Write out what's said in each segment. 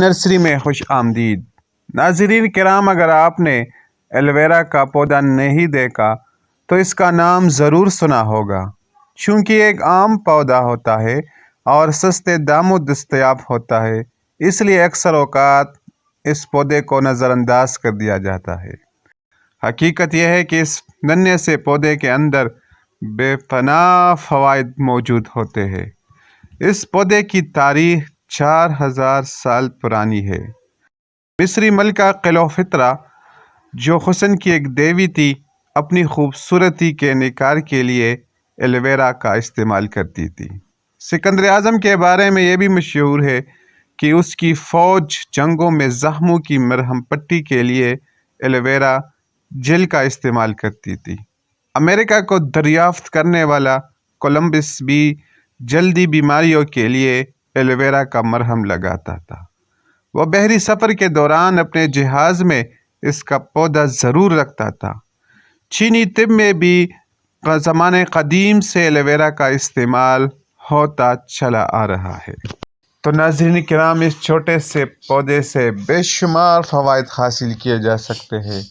Nursery میں خوش آمدید۔ ناظرین کرام، اگر آپ نے ایلویرا کا پودا نہیں دیکھا تو اس کا نام ضرور سنا ہوگا، چونکہ ایک عام پودا ہوتا ہے اور سستے داموں دستیاب ہوتا ہے، اس لیے اکثر اوقات اس پودے کو نظر انداز کر دیا جاتا ہے۔ حقیقت یہ ہے کہ اس ننھے سے پودے کے اندر بے پناہ فوائد موجود ہوتے ہیں۔ اس پودے کی تاریخ 4000 سال پرانی ہے۔ مصری ملکہ کلیوپاترا، جو حسن کی ایک دیوی تھی، اپنی خوبصورتی کے نکھار کے لیے ایلویرا کا استعمال کرتی تھی۔ سکندر اعظم کے بارے میں یہ بھی مشہور ہے کہ اس کی فوج جنگوں میں زخموں کی مرہم پٹی کے لیے ایلویرا جیل کا استعمال کرتی تھی۔ امریکہ کو دریافت کرنے والا کولمبس بھی جلدی بیماریوں کے لیے ایلویرا کا مرہم لگاتا تھا۔ وہ بحری سفر کے دوران اپنے جہاز میں اس کا پودا ضرور رکھتا تھا۔ چینی طب میں بھی زمانے قدیم سے ایلویرا کا استعمال ہوتا چلا آ رہا ہے۔ تو ناظرین کرام، اس چھوٹے سے پودے سے بے شمار فوائد حاصل کیے جا سکتے ہیں۔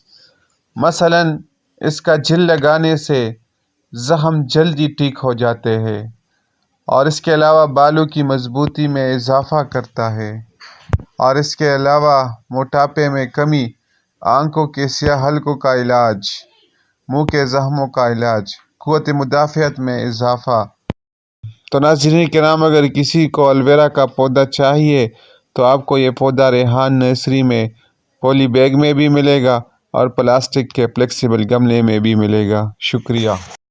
مثلاً اس کا جل لگانے سے زخم جلدی ٹھیک ہو جاتے ہیں، اور اس کے علاوہ بالوں کی مضبوطی میں اضافہ کرتا ہے، اور اس کے علاوہ موٹاپے میں کمی، آنکھوں کے سیاہ حلقوں کا علاج، منہ کے زخموں کا علاج، قوت مدافعت میں اضافہ۔ تو ناظرین کرام، اگر کسی کو ایلویرا کا پودا چاہیے تو آپ کو یہ پودا ریحان نرسری میں پولی بیگ میں بھی ملے گا اور پلاسٹک کے فلیکسیبل گملے میں بھی ملے گا۔ شکریہ۔